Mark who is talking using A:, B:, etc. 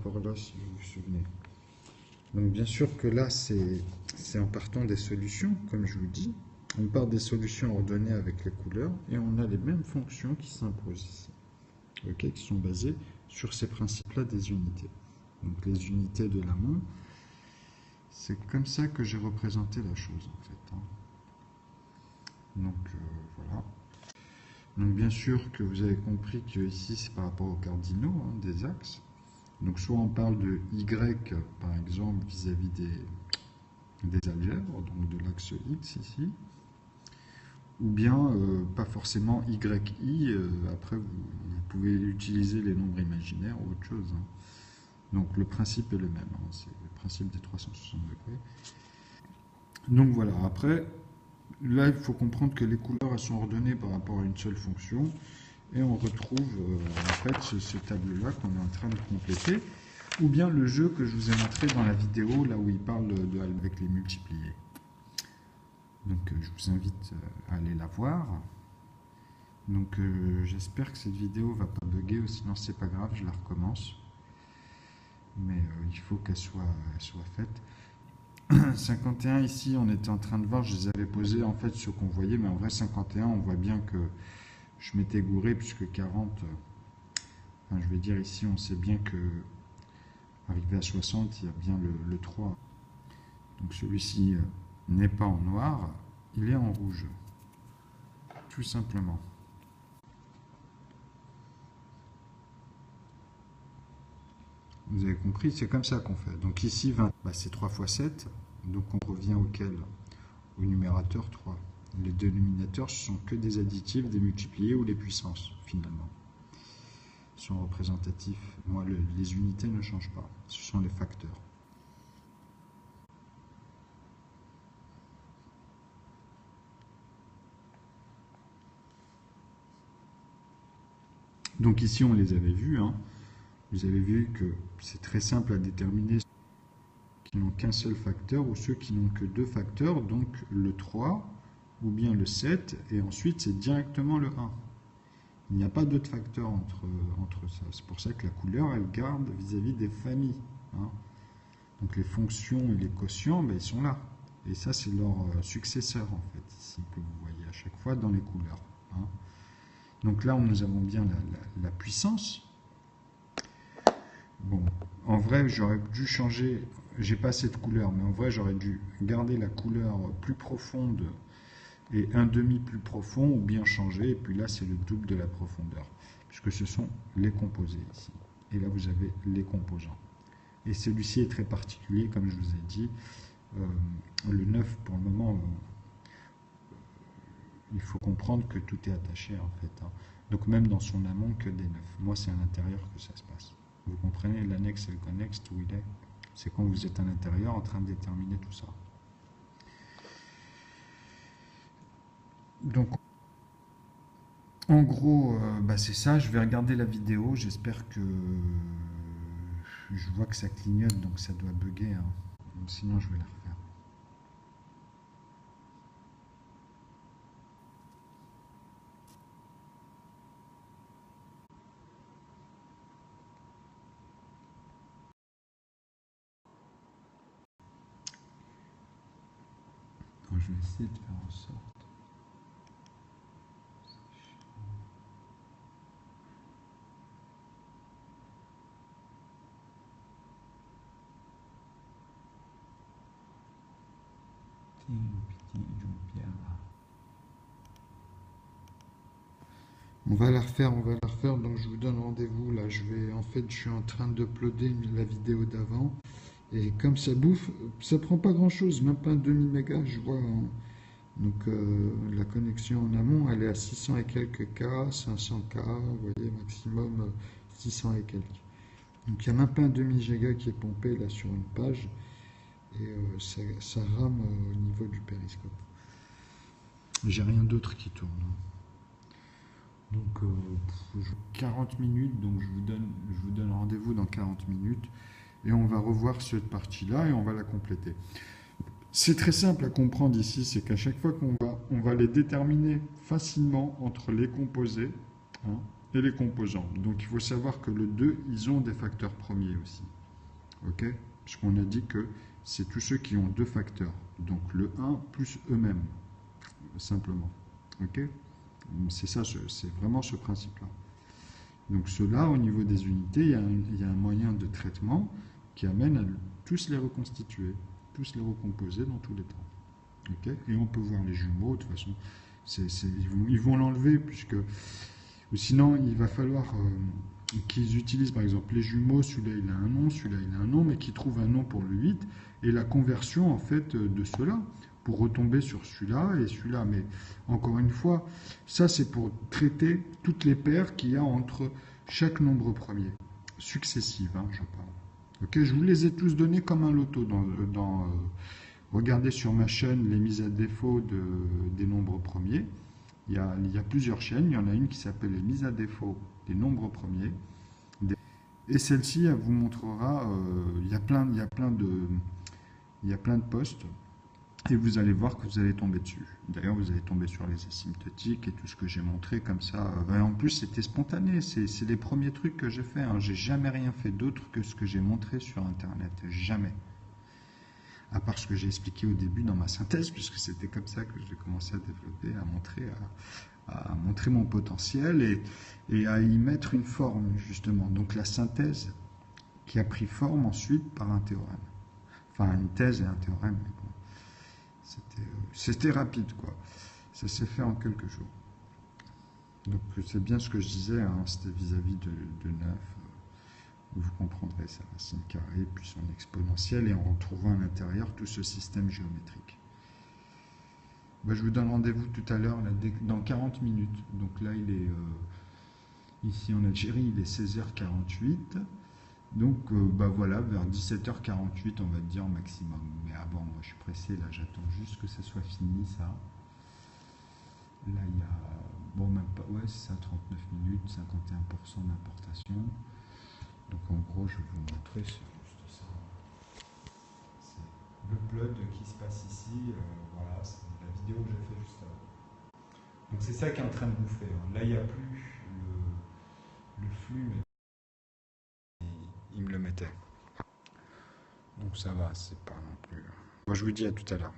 A: rapport-là, si vous vous souvenez. Donc bien sûr que là, c'est en partant des solutions, comme je vous dis. On part des solutions ordonnées avec les couleurs et on a les mêmes fonctions qui s'imposent ici, okay, qui sont basées sur ces principes-là des unités. Donc les unités de l'amont, c'est comme ça que j'ai représenté la chose en fait. Donc voilà. Donc bien sûr que vous avez compris que ici c'est par rapport aux cardinaux des axes. Donc soit on parle de Y par exemple vis-à-vis des algèbres, donc de l'axe X ici, ou bien pas forcément YI, après vous pouvez utiliser les nombres imaginaires ou autre chose. Donc le principe est le même, c'est le principe des 360 degrés. Donc voilà, après, là il faut comprendre que les couleurs elles sont ordonnées par rapport à une seule fonction, et on retrouve en fait ce tableau-là qu'on est en train de compléter, ou bien le jeu que je vous ai montré dans la vidéo, là où il parle avec les multipliés. Donc je vous invite à aller la voir. Donc j'espère que cette vidéo ne va pas bugger, ou sinon c'est pas grave, je la recommence. Mais il faut qu'elle soit faite. 51 ici, on était en train de voir, je les avais posés en fait ce qu'on voyait, mais en vrai 51, on voit bien que je m'étais gouré, puisque 40, enfin, je vais dire ici, on sait bien que arrivé à 60, il y a bien le 3. Donc celui-ci n'est pas en noir, il est en rouge, tout simplement. Vous avez compris, c'est comme ça qu'on fait. Donc ici, 20, c'est 3 fois 7, donc on revient auquel? Au numérateur 3. Les dénominateurs, ce sont que des additifs, des multipliés ou des puissances, finalement. Ils sont représentatifs. Moi, les unités ne changent pas, ce sont les facteurs. Donc ici, on les avait vus. Vous avez vu que c'est très simple à déterminer ceux qui n'ont qu'un seul facteur ou ceux qui n'ont que deux facteurs, donc le 3 ou bien le 7, et ensuite c'est directement le 1. Il n'y a pas d'autre facteur entre ça. C'est pour ça que la couleur, elle garde vis-à-vis des familles. Donc les fonctions et les quotients, ils sont là. Et ça, c'est leur successeur, en fait, ici, que vous voyez à chaque fois dans les couleurs. Donc là, nous avons bien la puissance. Bon, en vrai, j'aurais dû changer, j'ai pas cette couleur, mais en vrai, j'aurais dû garder la couleur plus profonde et un demi plus profond, ou bien changer, et puis là, c'est le double de la profondeur, puisque ce sont les composés ici. Et là, vous avez les composants. Et celui-ci est très particulier, comme je vous ai dit. Le 9, pour le moment, il faut comprendre que tout est attaché, en fait. Donc, même dans son amont, que des 9. Moi, c'est à l'intérieur que ça se passe. Vous comprenez, l'annexe et le connexe, où il est? C'est quand vous êtes à l'intérieur en train de déterminer tout ça. Donc, en gros, c'est ça. Je vais regarder la vidéo. J'espère que... Je vois que ça clignote, donc ça doit bugger. Sinon, je vais la refaire. Donc, je vais essayer de faire en sorte. On va la refaire, donc je vous donne rendez-vous. Là, je suis en train d'uploader la vidéo d'avant. Et comme ça bouffe, ça prend pas grand-chose, même pas un demi-méga, je vois. Donc la connexion en amont, elle est à 600 et quelques K, 500K, vous voyez, maximum 600 et quelques. Donc il n'y a même pas un demi-giga qui est pompé là sur une page. Et ça rame au niveau du périscope. J'ai rien d'autre qui tourne. Donc 40 minutes, donc je vous donne rendez-vous dans 40 minutes. Et on va revoir cette partie-là et on va la compléter. C'est très simple à comprendre ici, c'est qu'à chaque fois on va les déterminer facilement entre les composés. et les composants. Donc il faut savoir que le 2, ils ont des facteurs premiers aussi. Ok? Puisqu'on a dit que c'est tous ceux qui ont deux facteurs. Donc le 1 plus eux-mêmes, simplement. Ok? C'est ça, c'est vraiment ce principe-là. Donc ceux-là, au niveau des unités, il y a un moyen de traitement qui amène à tous les reconstituer, tous les recomposer dans tous les temps. Okay, et on peut voir les jumeaux, de toute façon, ils vont l'enlever, puisque sinon il va falloir qu'ils utilisent par exemple les jumeaux, celui-là il a un nom, celui-là il a un nom, mais qu'ils trouvent un nom pour le 8, et la conversion en fait de ceux-là, pour retomber sur celui-là et celui-là. Mais encore une fois, ça c'est pour traiter toutes les paires qu'il y a entre chaque nombre premier, successives, hein, je parle. Okay, je vous les ai tous donnés comme un loto regardez sur ma chaîne les mises à défaut des nombres premiers. Il y a plusieurs chaînes. Il y en a une qui s'appelle les mises à défaut des nombres premiers. Et celle-ci, elle vous montrera, il y a plein de posts. Et vous allez voir que vous allez tomber dessus. D'ailleurs, vous allez tomber sur les asymptotiques et tout ce que j'ai montré comme ça. En plus, c'était spontané. C'est les premiers trucs que j'ai fait. Hein. J'ai jamais rien fait d'autre que ce que j'ai montré sur Internet. Jamais. À part ce que j'ai expliqué au début dans ma synthèse, puisque c'était comme ça que j'ai commencé à développer, à montrer mon potentiel et à y mettre une forme, justement. Donc la synthèse qui a pris forme ensuite par un théorème. Enfin, une thèse et un théorème, mais bon. C'était rapide, quoi. Ça s'est fait en quelques jours. Donc c'est bien ce que je disais, hein, c'était vis-à-vis de 9. Vous comprendrez sa racine carrée, puis son exponentielle, et en retrouvant à l'intérieur tout ce système géométrique. Ben, je vous donne rendez-vous tout à l'heure, dans 40 minutes. Donc là, il est ici en Algérie, il est 16h48. Donc ben voilà, vers 17h48, on va dire maximum. Mais avant, moi je suis pressé, là j'attends juste que ça soit fini, ça. Là, il y a, bon, même pas, ouais, c'est ça, 39 minutes, 51% d'importation. Donc en gros, je vais vous montrer, c'est juste ça. C'est le plot qui se passe ici, voilà, c'est la vidéo que j'ai fait juste avant. Donc c'est ça qui est en train de bouffer. Hein. Là, il n'y a plus le flux, mais il me le mettait. Donc ça va, c'est pas non plus. Moi, je vous dis à tout à l'heure.